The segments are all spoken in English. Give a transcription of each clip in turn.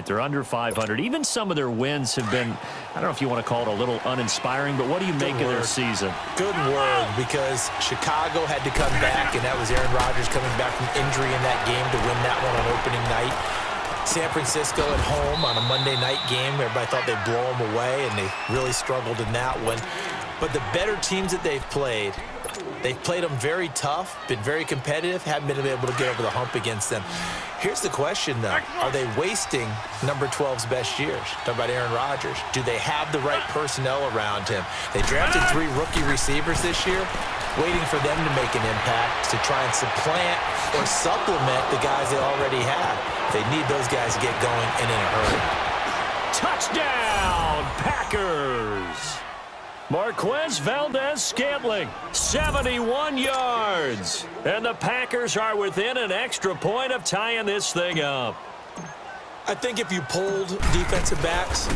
right. They're under 500. Even some of their wins have been, I don't know if you want to call it a little uninspiring, but what do you make of their season? Good word, because Chicago had to come back, and that was Aaron Rodgers coming back from injury in that game to win that one on opening night. San Francisco at home on a Monday night game. Everybody thought they'd blow them away, and they really struggled in that one. But the better teams that they've played them very tough, been very competitive, haven't been able to get over the hump against them. Here's the question, though. Are they wasting number 12's best years? Talk about Aaron Rodgers. Do they have the right personnel around him? They drafted 3 rookie receivers this year, waiting for them to make an impact to try and supplant or supplement the guys they already have. They need those guys to get going and in a hurry. Touchdown, Packers! Marquez Valdez-Scantling, 71 yards. And the Packers are within an extra point of tying this thing up. I think if you polled defensive backs,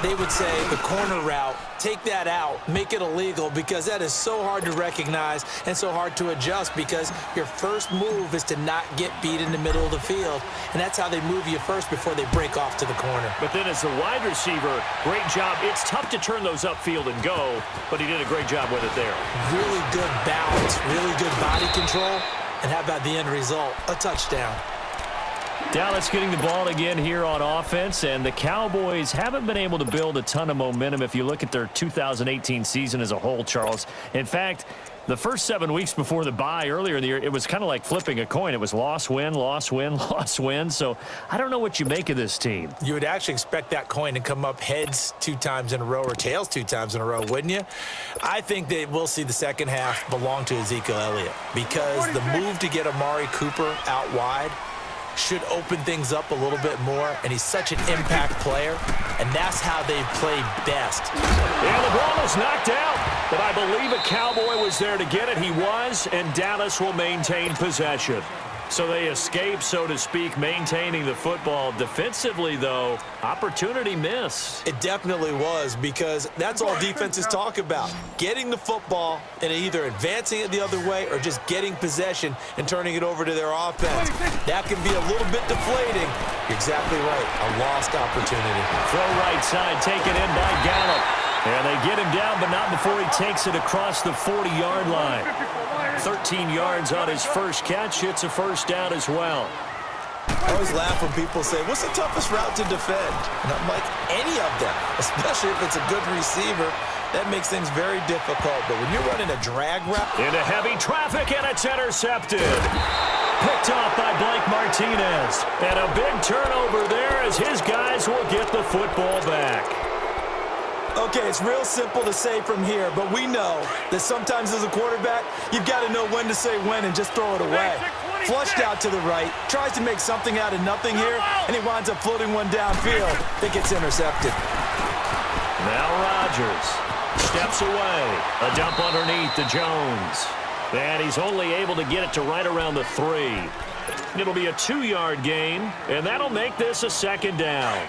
they would say the corner route, take that out, make it illegal, because that is so hard to recognize and so hard to adjust, because your first move is to not get beat in the middle of the field, and that's how they move you first before they break off to the corner. But then as the wide receiver, great job. It's tough to turn those upfield and go, but he did a great job with it there. Really good balance, really good body control, and how about the end result? A touchdown. Dallas getting the ball again here on offense, and the Cowboys haven't been able to build a ton of momentum if you look at their 2018 season as a whole, Charles. In fact, the first 7 weeks before the bye earlier in the year, it was kind of like flipping a coin. It was loss, win, loss, win, loss, win. So I don't know what you make of this team. You would actually expect that coin to come up heads 2 times in a row or tails 2 times in a row, wouldn't you? I think that we'll see the second half belong to Ezekiel Elliott, because the move to get Amari Cooper out wide should open things up a little bit more, and he's such an impact player, and that's how they play best. Yeah, the ball was knocked out, but I believe a Cowboy was there to get it. He was, and Dallas will maintain possession. So they escape, so to speak, maintaining the football. Defensively, though, opportunity missed. It definitely was, because that's all defenses talk about. Getting the football and either advancing it the other way or just getting possession and turning it over to their offense. That can be a little bit deflating. You're exactly right. A lost opportunity. Throw right side, taken in by Gallup. And they get him down, but not before he takes it across the 40-yard line. 13 yards on his first catch. It's a first down as well. I always laugh when people say, what's the toughest route to defend? And I'm like, any of them, especially if it's a good receiver. That makes things very difficult. But when you're running a drag route. Into heavy traffic, and it's intercepted. Picked off by Blake Martinez. And a big turnover there as his guys will get the football back. Okay, it's real simple to say from here, but we know that sometimes as a quarterback, you've got to know when to say when and just throw it away. Flushed out to the right, tries to make something out of nothing here, and he winds up floating one downfield that gets intercepted. Now Rodgers steps away. A dump underneath to Jones. And he's only able to get it to right around the 3. It'll be a 2-yard gain, and that'll make this a second down.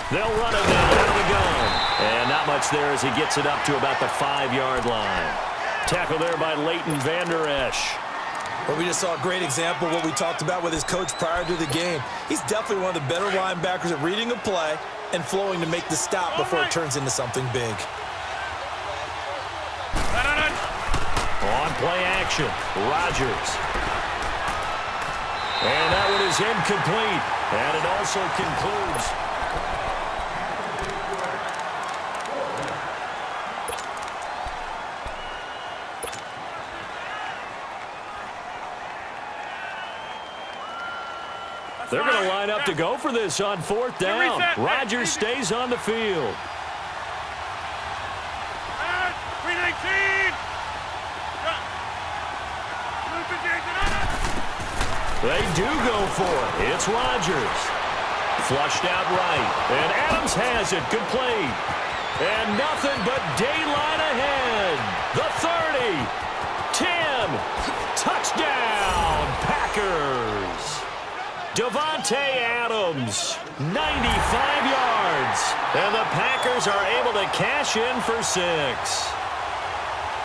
They'll run it down out of the gun. And not much there as he gets it up to about the 5-yard line. Tackle there by Leighton Vander Esch. Well, we just saw a great example of what we talked about with his coach prior to the game. He's definitely one of the better linebackers at reading a play and flowing to make the stop before it turns into something big. On play action, Rodgers. And that one is incomplete. And it also concludes. They're going to line up to go for this on 4th down. Rodgers stays on the field. They do go for it. It's Rodgers. Flushed out right. And Adams has it complete. And nothing but daylight ahead. The 30. 10. Touchdown, Packers. Davante Adams, 95 yards. And the Packers are able to cash in for 6.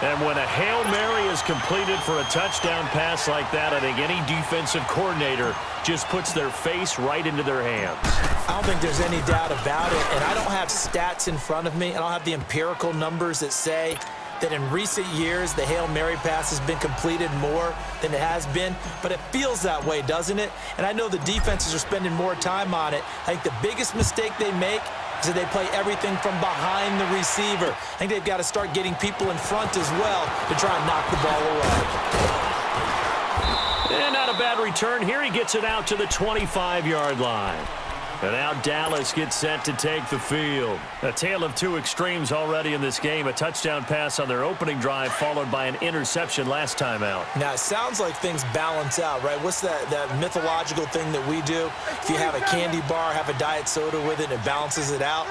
And when a Hail Mary is completed for a touchdown pass like that, I think any defensive coordinator just puts their face right into their hands. I don't think there's any doubt about it, and I don't have stats in front of me. I don't have the empirical numbers that say that in recent years the Hail Mary pass has been completed more than it has been, but it feels that way, doesn't it? And I know the defenses are spending more time on it. I think the biggest mistake they make is that they play everything from behind the receiver. I think they've got to start getting people in front as well to try and knock the ball away. And not a bad return here. He gets it out to the 25-yard line. And now Dallas gets set to take the field. A tale of two extremes already in this game. A touchdown pass on their opening drive followed by an interception last time out. Now, it sounds like things balance out, right? What's that mythological thing that we do? If you have a candy bar, have a diet soda with it, it balances it out.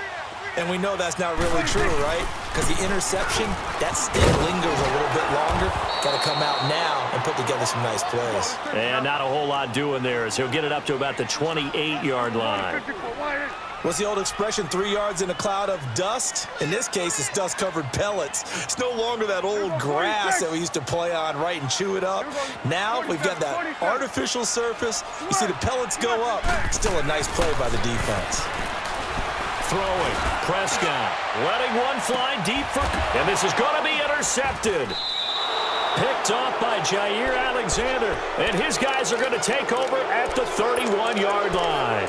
And we know that's not really true, right? Because the interception, that sting lingers a little bit longer. Got to come out now and put together some nice plays. And not a whole lot doing there as he'll get it up to about the 28-yard line. What's the old expression, 3 yards in a cloud of dust? In this case, it's dust-covered pellets. It's no longer that old grass that we used to play on, right, and chew it up. Now we've got that artificial surface. You see the pellets go up. Still a nice play by the defense. Throwing, Prescott, letting one fly deep for, and this is going to be intercepted. Picked off by Jair Alexander, and his guys are going to take over at the 31-yard line.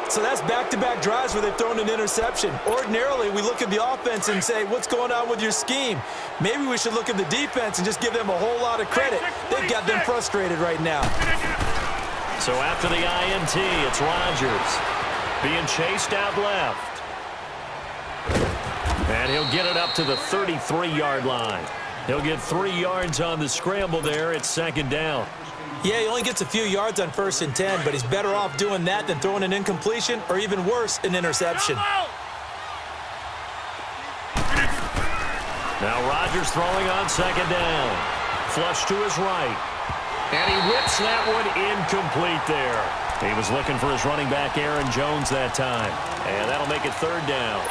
So that's back-to-back drives where they've thrown an interception. Ordinarily, we look at the offense and say, what's going on with your scheme? Maybe we should look at the defense and just give them a whole lot of credit. They've got them frustrated right now. So after the INT, it's Rodgers being chased out left. And he'll get it up to the 33-yard line. He'll get 3 yards on the scramble there. It's second down. Yeah, he only gets a few yards on 1st and 10, but he's better off doing that than throwing an incompletion or even worse, an interception. Now Rodgers throwing on second down. Flush to his right. And he whips that one incomplete there. He was looking for his running back, Aaron Jones, that time. And that'll make it third down.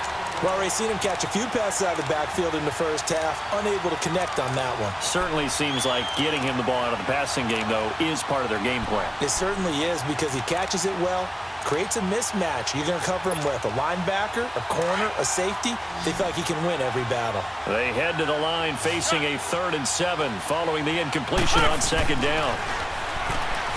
Well, already seen him catch a few passes out of the backfield in the first half. Unable to connect on that one. Certainly seems like getting him the ball out of the passing game, though, is part of their game plan. It certainly is because he catches it well, creates a mismatch. You're going to cover him with a linebacker, a corner, a safety. They feel like he can win every battle. They head to the line facing a 3rd and 7 following the incompletion on second down.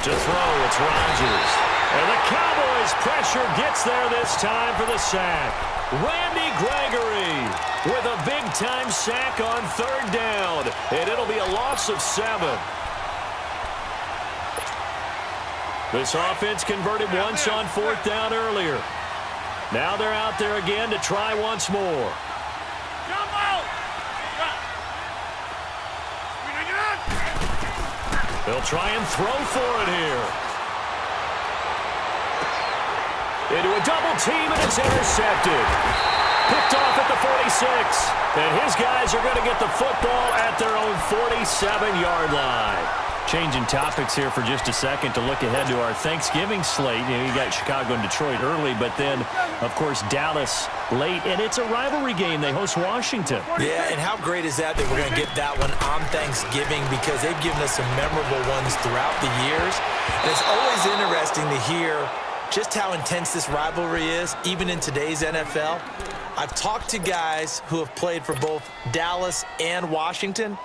To throw, it's Rodgers. And the Cowboys' pressure gets there this time for the sack. Randy Gregory with a big-time sack on 3rd down. And it'll be a loss of 7. This offense converted once on 4th down earlier. Now they're out there again to try once more. They'll try and throw for it here. Into a double team, and it's intercepted. Picked off at the 46. And his guys are going to get the football at their own 47-yard line. Changing topics here for just a second to look ahead to our Thanksgiving slate. You know, you got Chicago and Detroit early, but then, of course, Dallas late. And it's a rivalry game. They host Washington. Yeah, and how great is that we're going to get that one on Thanksgiving because they've given us some memorable ones throughout the years. And it's always interesting to hear just how intense this rivalry is, even in today's NFL. I've talked to guys who have played for both Dallas and Washington,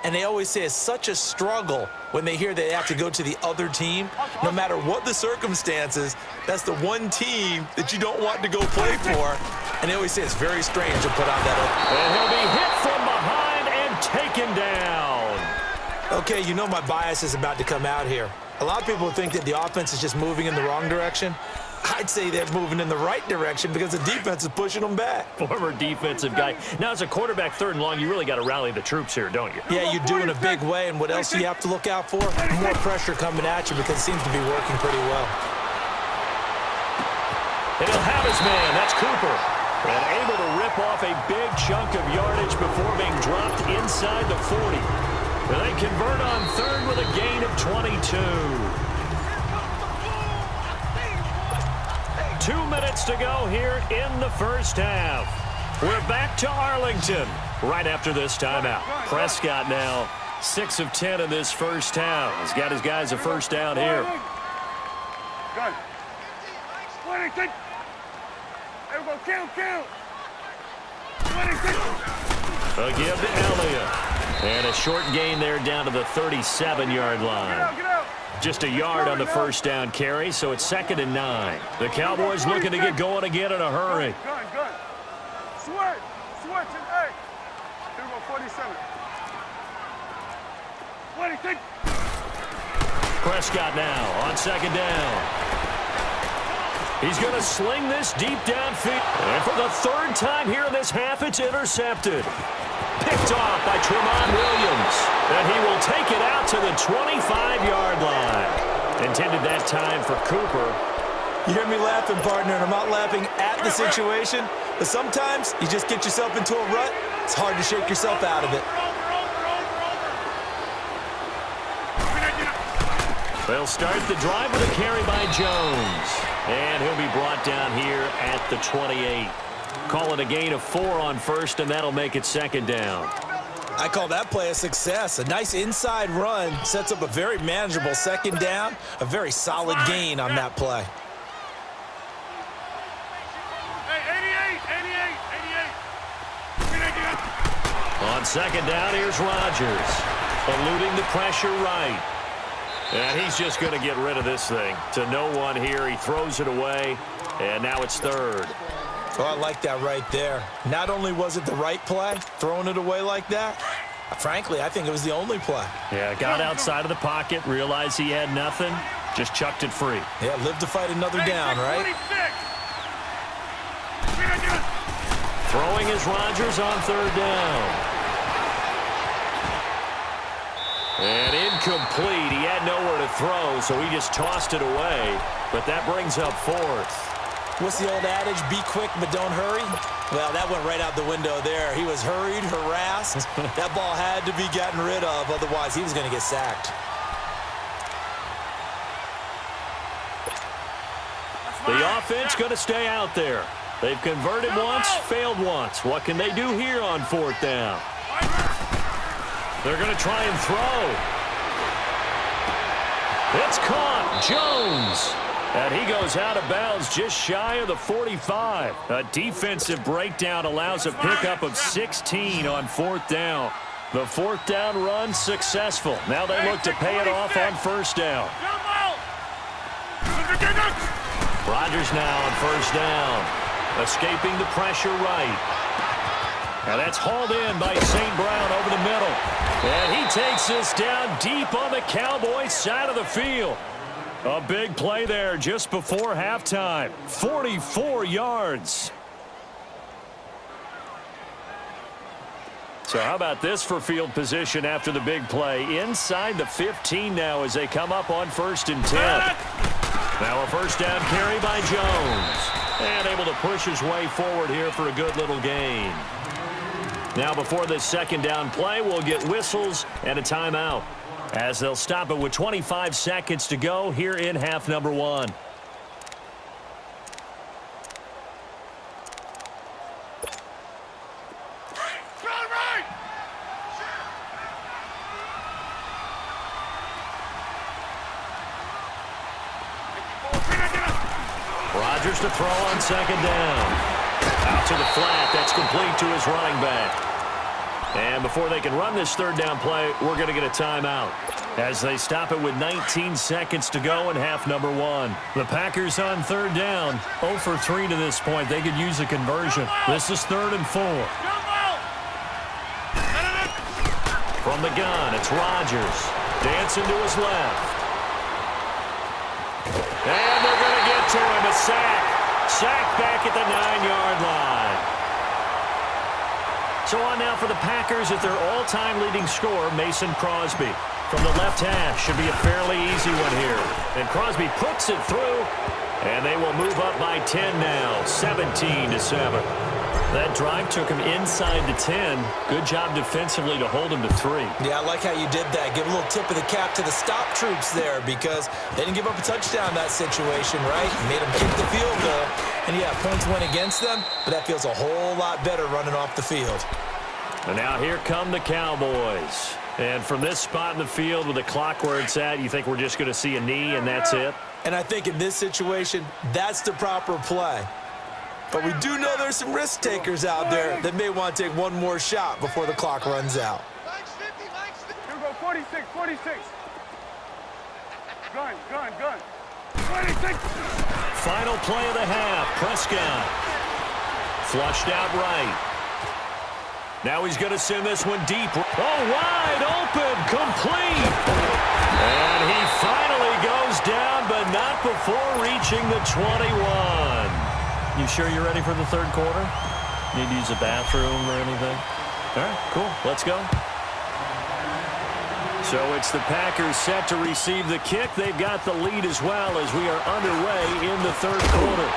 and they always say it's such a struggle when they hear they have to go to the other team. No matter what the circumstances, that's the one team that you don't want to go play for. And they always say it's very strange to put on that. And he'll be hit from behind and taken down. Okay, you know my bias is about to come out here. A lot of people think that the offense is just moving in the wrong direction. I'd say they're moving in the right direction because the defense is pushing them back. Former defensive guy. Now, as a quarterback 3rd and long, you really got to rally the troops here, don't you? Yeah, you do in a big way. And what else do you have to look out for? More pressure coming at you because it seems to be working pretty well. And he'll have his man. That's Cooper. And able to rip off a big chunk of yardage before being dropped inside the 40. And they convert on 3rd with a gain of 22. 2 minutes to go here in the first half. We're back to Arlington. right after this timeout. Prescott now 6 of 10 in this first half. He's got his guys a first down here. Good. A give to Elliott. And a short gain there down to the 37-yard line. Just a yard on the first down carry, so it's 2nd and 9. The Cowboys looking to get going again in a hurry. Good. Switch, and hey. Here we go, 47. 26. Prescott now on 2nd down. He's going to sling this deep downfield. And for the 3rd time here in this half, it's intercepted. Picked off by Tremont Williams. And he will take it out to the 25-yard line. Intended that time for Cooper. You hear me laughing, partner, and I'm not laughing at the situation, but sometimes you just get yourself into a rut. It's hard to shake yourself out of it. They'll start the drive with a carry by Jones. And he'll be brought down here at the 28. Call it a gain of 4 on first, and that'll make it 2nd down. I call that play a success. A nice inside run sets up a very manageable 2nd down. A very solid gain on that play. Hey, 88. On 2nd down, here's Rodgers. Eluding the pressure right. And he's just going to get rid of this thing. To no one here. He throws it away, and now it's 3rd. Oh, I like that right there. Not only was it the right play, throwing it away like that, frankly, I think it was the only play. Yeah, got outside of the pocket, realized he had nothing, just chucked it free. Yeah, live to fight another down, right? 26. Throwing is Rodgers on 3rd down. And incomplete. He had nowhere to throw, so he just tossed it away. But that brings up 4th. What's the old adage? Be quick, but don't hurry. Well, that went right out the window there. He was hurried, harassed. That ball had to be gotten rid of, otherwise he was going to get sacked. The offense going to stay out there. They've converted once, failed once. What can they do here on 4th down? They're going to try and throw. It's caught. Jones. And he goes out of bounds just shy of the 45. A defensive breakdown allows a pickup of 16 on 4th down. The 4th down run successful. Now they look to pay it off on 1st down. Rodgers now on 1st down. Escaping the pressure right. Now that's hauled in by St. Brown over the middle. And he takes this down deep on the Cowboys side of the field. A big play there just before halftime. 44 yards. So how about this for field position after the big play? Inside the 15 now as they come up on 1st and 10. Now a 1st down carry by Jones. And able to push his way forward here for a good little gain. Now before this 2nd down play, we'll get whistles and a timeout, as they'll stop it with 25 seconds to go here in half number 1. Rodgers to throw on 2nd down. Out to the flat. That's complete to his running back. And before they can run this 3rd down play, we're going to get a timeout as they stop it with 19 seconds to go in half number 1. The Packers on 3rd down, 0 for 3 to this point. They could use a conversion. This is 3rd and 4. From the gun, it's Rodgers. Dancing to his left. And they're going to get to him. A sack. Sack back at the 9-yard line. So on now for the Packers at their all-time leading scorer, Mason Crosby. From the left hash, should be a fairly easy one here. And Crosby puts it through, and they will move up by 10 now, 17-7. That drive took him inside the 10. Good job defensively to hold him to 3. Yeah, I like how you did that. Give a little tip of the cap to the stop troops there, because they didn't give up a touchdown in that situation, right? Made them kick the field goal. And yeah, points went against them, but that feels a whole lot better running off the field. And now here come the Cowboys. And from this spot in the field with the clock where it's at, you think we're just going to see a knee and that's it? And I think in this situation, that's the proper play. But we do know there's some risk takers out there that may want to take one more shot before the clock runs out. Here we go, 46, 46. Gun. 26. Final play of the half. Prescott. Flushed out right. Now he's going to send this one deep. Oh, wide open. Complete. And he finally goes down, but not before reaching the 21. You sure you're ready for the third quarter? Need to use a bathroom or anything? All right, cool. Let's go. So it's the Packers set to receive the kick. They've got the lead as well as we are underway in the third quarter.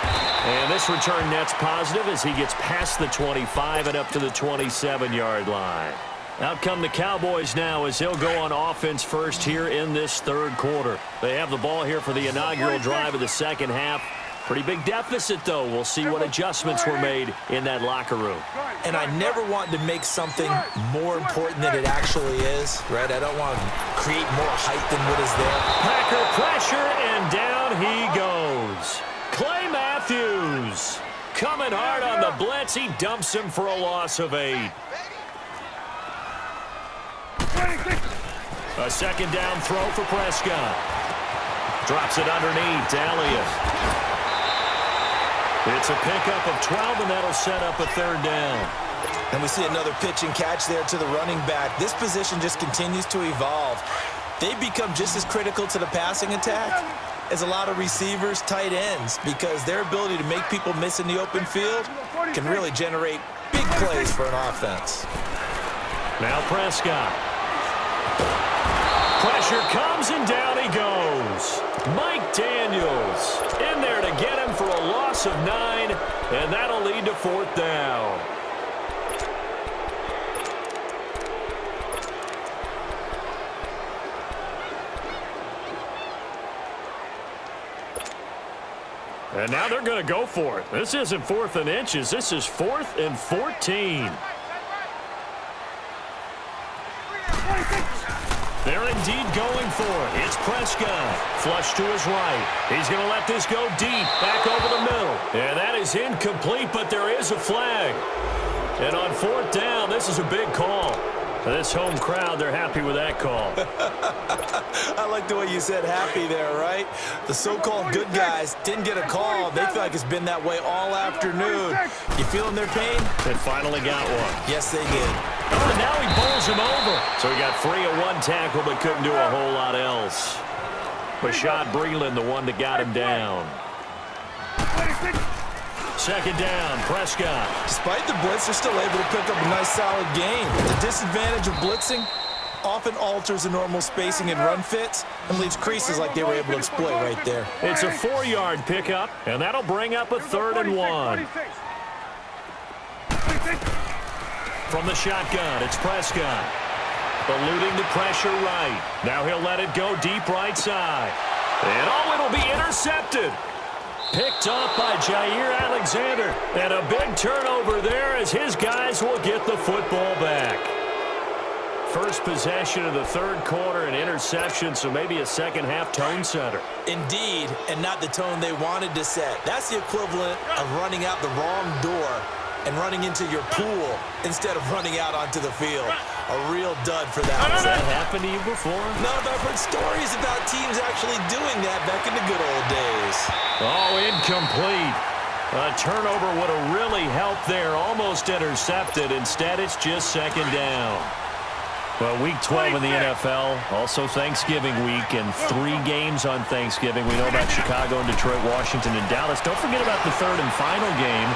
And this return net's positive as he gets past the 25 and up to the 27-yard line. Out come the Cowboys now as he'll go on offense first here in this third quarter. They have the ball here for the inaugural drive of the second half. Pretty big deficit, though. We'll see what adjustments were made in that locker room. And I never want to make something more important than it actually is, right? I don't want to create more height than what is there. Packer pressure, and down he goes. Clay Matthews coming hard on the blitz. He dumps him for a loss of 8. A second down throw for Prescott. Drops it underneath to Elliott. It's a pickup of 12, and that'll set up a third down. And we see another pitch and catch there to the running back. This position just continues to evolve. They become just as critical to the passing attack as a lot of receivers, tight ends, because their ability to make people miss in the open field can really generate big plays for an offense. Now Prescott. Pressure comes, and down he goes. Mike Daniels in there to get him for a loss of 9, and that'll lead to fourth down. And now they're going to go for it. This isn't 4th and inches. This is 4th and 14. They're indeed going for it. It's Prescott. Flush to his right. He's going to let this go deep. Back over the middle. And that is incomplete, but there is a flag. And on fourth down, this is a big call. This home crowd, they're happy with that call. I like the way you said happy there, right? The so-called good guys didn't get a call. They feel like it's been that way all afternoon. You feeling their pain? They finally got one. Yes, they did. Oh, and now he bowls him over. So he got free of one tackle but couldn't do a whole lot else. Bashad Breeland, the one that got him down. Second down, Prescott. Despite the blitz, they're still able to pick up a nice, solid gain. The disadvantage of blitzing often alters the normal spacing and run fits and leaves creases like they were able to exploit right there. It's a 4-yard pickup, and that'll bring up a 3rd and 1. From the shotgun, it's Prescott. Eluding the pressure right. Now he'll let it go deep right side. And it'll be intercepted. Picked up by Jair Alexander. And a big turnover there as his guys will get the football back. First possession of the third quarter, an interception, so maybe a second-half tone setter. Indeed, and not the tone they wanted to set. That's the equivalent of running out the wrong door and running into your pool instead of running out onto the field. A real dud for that. Has that happened to you before? No, but I've heard stories about teams actually doing that back in the good old days. Oh, incomplete. A turnover would have really helped there. Almost intercepted. Instead, it's just second down. Well, week 12 in the NFL, also Thanksgiving week, and 3 games on Thanksgiving. We know about Chicago and Detroit, Washington, and Dallas. Don't forget about the third and final game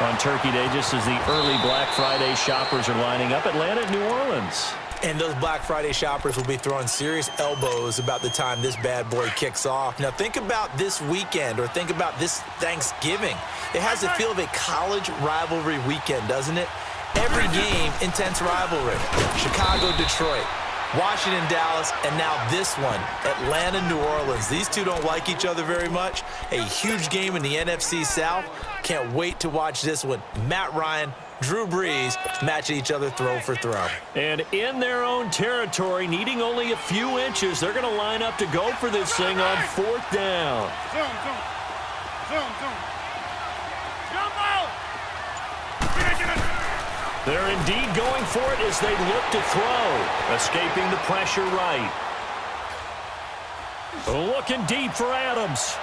on Turkey Day, just as the early Black Friday shoppers are lining up. Atlanta and New Orleans. And those Black Friday shoppers will be throwing serious elbows about the time this bad boy kicks off. Now, think about this weekend, or think about this Thanksgiving. It has the feel of a college rivalry weekend, doesn't it? Every game, intense rivalry. Chicago, Detroit, Washington, Dallas, and now this one, Atlanta, New Orleans. These two don't like each other very much. A huge game in the NFC South. Can't wait to watch this one. Matt Ryan, Drew Brees matching each other throw for throw. And in their own territory, needing only a few inches, they're going to line up to go for this thing on 4th down. Zoom, zoom. Zoom, zoom. Jump out! They're indeed going for it as they look to throw, escaping the pressure right. Looking deep for Adams.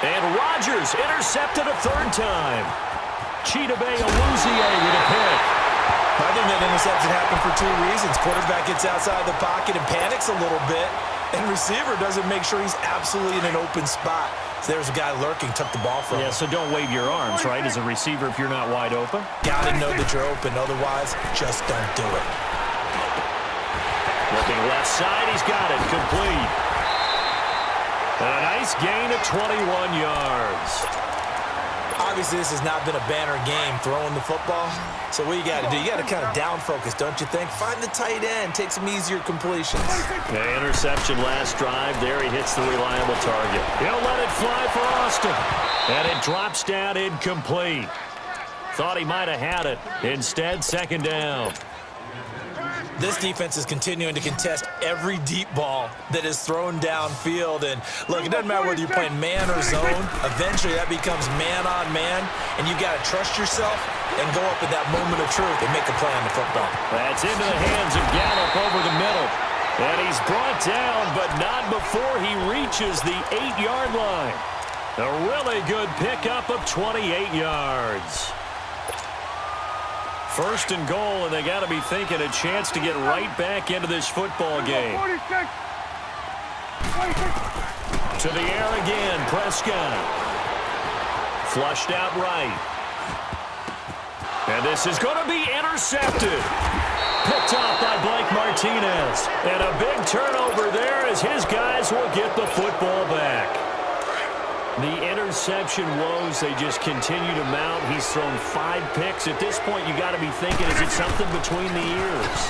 And Rodgers intercepted a 3rd time. Chidobe Awuzie with a pick. I think that interception happened for 2 reasons. Quarterback gets outside the pocket and panics a little bit, and receiver doesn't make sure he's absolutely in an open spot. So there's a guy lurking, took the ball from him. Yeah, so don't wave your arms, right, as a receiver if you're not wide open. Gotta know that you're open, otherwise, just don't do it. Looking left side, he's got it, complete. And a nice gain of 21 yards. Obviously, this has not been a banner game throwing the football. So what you got to do, you got to kind of down focus, don't you think? Find the tight end, take some easier completions. The interception last drive. There he hits the reliable target. He'll let it fly for Austin. And it drops down incomplete. Thought he might have had it. Instead, 2nd down. This defense is continuing to contest every deep ball that is thrown downfield. And look, it doesn't matter whether you're playing man or zone. Eventually, that becomes man on man. And you got to trust yourself and go up at that moment of truth and make a play on the football. That's into the hands of Gallup over the middle. And he's brought down, but not before he reaches the 8-yard line. A really good pickup of 28 yards. 1st and goal, and they got to be thinking a chance to get right back into this football game. 46. To the air again, Prescott. Flushed out right. And this is going to be intercepted. Picked off by Blake Martinez. And a big turnover there as his guys will get the football back. The interception woes, they just continue to mount. He's thrown 5 picks. At this point, you got to be thinking, is it something between the ears?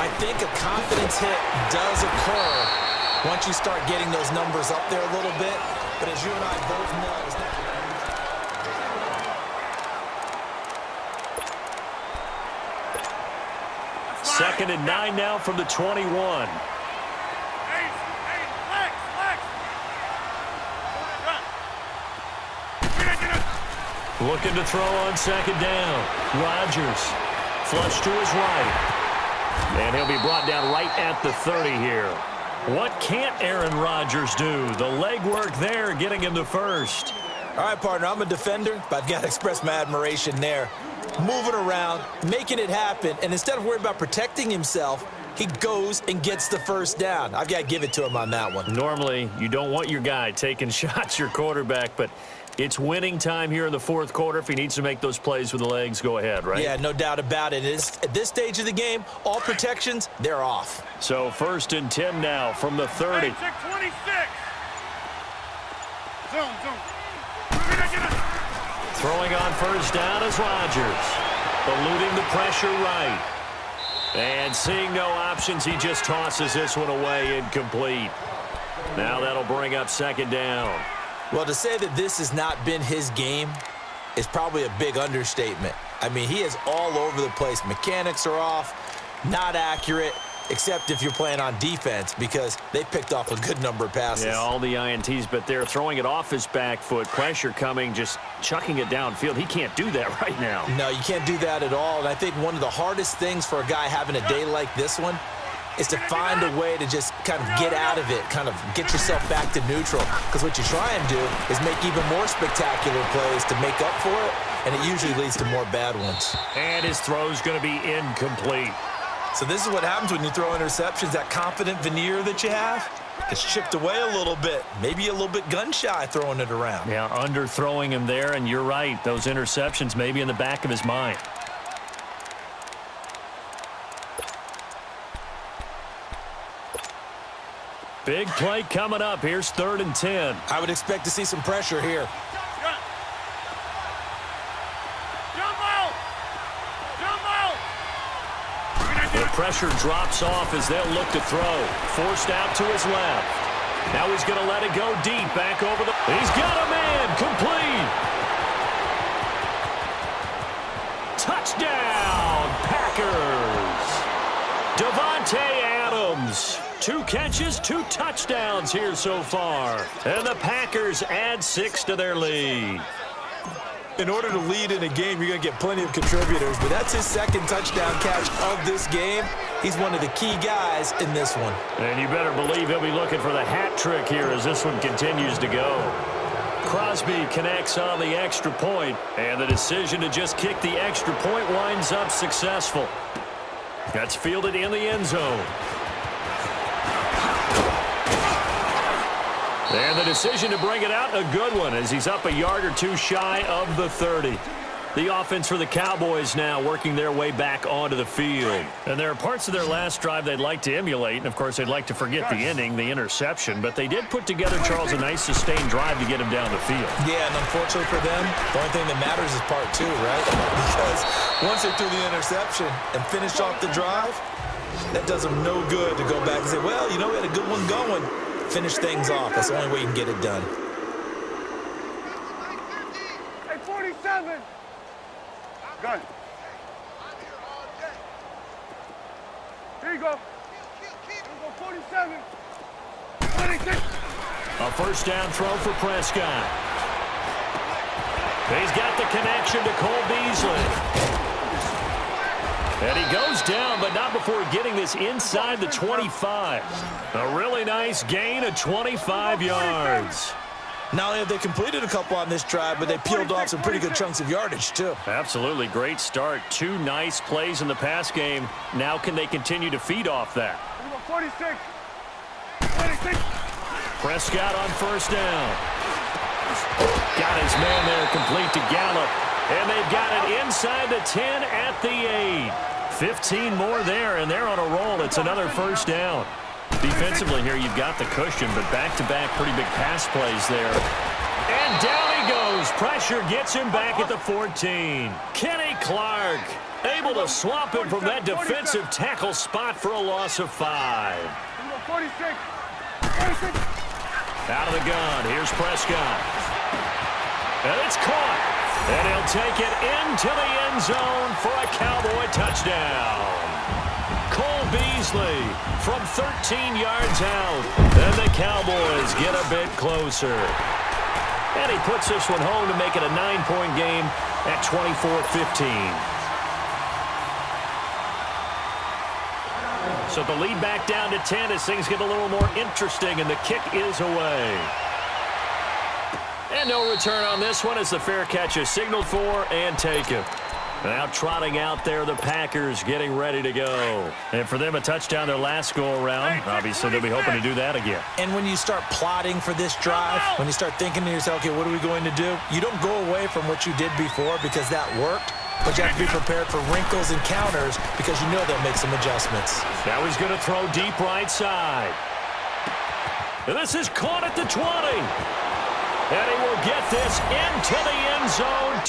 I think a confidence hit does occur once you start getting those numbers up there a little bit. But as you and I both know, it's not... 2nd and 9 now from the 21. Looking to throw on 2nd down. Rodgers flush to his right. And he'll be brought down right at the 30 here. What can't Aaron Rodgers do? The legwork there getting him the 1st. All right, partner, I'm a defender, but I've got to express my admiration there. Moving around, making it happen, and instead of worrying about protecting himself, he goes and gets the 1st down. I've got to give it to him on that one. Normally, you don't want your guy taking shots, your quarterback, but it's winning time here in the 4th quarter. If he needs to make those plays with the legs, go ahead, right? Yeah, no doubt about it. At this stage of the game, all protections, they're off. So 1st and 10 now from the 30. 26. Zoom, zoom. Throwing on 1st down is Rodgers. Eluding the pressure right. And seeing no options, he just tosses this one away, incomplete. Now that'll bring up 2nd down. Well, to say that this has not been his game is probably a big understatement. I mean, he is all over the place. Mechanics are off, not accurate, except if you're playing on defense because they picked off a good number of passes. Yeah, all the INTs, but they're throwing it off his back foot. Pressure coming, just chucking it downfield. He can't do that right now. No, you can't do that at all. And I think one of the hardest things for a guy having a day like this one is to find a way to just kind of get out of it, kind of get yourself back to neutral. Because what you try and do is make even more spectacular plays to make up for it, and it usually leads to more bad ones. And his throw's going to be incomplete. So this is what happens when you throw interceptions. That confident veneer that you have gets chipped away a little bit. Maybe a little bit gun-shy throwing it around. Yeah, underthrowing him there, and you're right. Those interceptions maybe in the back of his mind. Big play coming up. Here's 3rd and 10. I would expect to see some pressure here. The pressure drops off as they'll look to throw. Forced out to his left. Now he's going to let it go deep. Back over the... He's got a man. Complete. Adams, 2 catches, 2 touchdowns here so far. And the Packers add 6 to their lead. In order to lead in a game, you're going to get plenty of contributors, but that's his 2nd touchdown catch of this game. He's one of the key guys in this one. And you better believe he'll be looking for the hat trick here as this one continues to go. Crosby connects on the extra point, and the decision to just kick the extra point winds up successful. That's fielded in the end zone. And the decision to bring it out, a good one, as he's up a yard or 2 shy of the 30. The offense for the Cowboys now working their way back onto the field. And there are parts of their last drive they'd like to emulate, and of course they'd like to forget the ending, the interception, but they did put together, Charles, a nice sustained drive to get him down the field. Yeah, and unfortunately for them, the only thing that matters is part 2, right? Because once they threw the interception and finished off the drive, that does them no good to go back and say, well, you know, we had a good one going. Finish things off. That's the only way you can get it done. Hey, 47. Good. Here you go. Here you go, 47. 26. A first down throw for Prescott. He's got the connection to Cole Beasley. And he goes down, but not before getting this inside the 25. A really nice gain of 25 yards. Not only have they completed a couple on this drive, but they peeled off some pretty good chunks of yardage, too. Absolutely great start. 2 nice plays in the pass game. Now can they continue to feed off that? 46. 26. Prescott on first down. Got his man there complete to Gallup. And they've got it inside the 10 at the 8. 15 more there, and they're on a roll. It's another first down. Defensively here, you've got the cushion, but back-to-back pretty big pass plays there. And down he goes. Pressure gets him back at the 14. Kenny Clark able to swamp him from that defensive tackle spot for a loss of 5. 46. 46. Out of the gun. Here's Prescott. And it's caught. And he'll take it into the end zone for a Cowboy touchdown. Cole Beasley from 13 yards out. And the Cowboys get a bit closer. And he puts this one home to make it a 9-point game at 24-15. So the lead back down to 10 as things get a little more interesting, and the kick is away. And no return on this one as the fair catch is signaled for and taken. Now trotting out there, the Packers getting ready to go. And for them, a touchdown their last go-around. Obviously, they'll be hoping to do that again. And when you start plotting for this drive, when you start thinking to yourself, okay, what are we going to do? You don't go away from what you did before because that worked. But you have to be prepared for wrinkles and counters because you know they'll make some adjustments. Now he's going to throw deep right side. And this is caught at the 20. And he will get this into the end zone.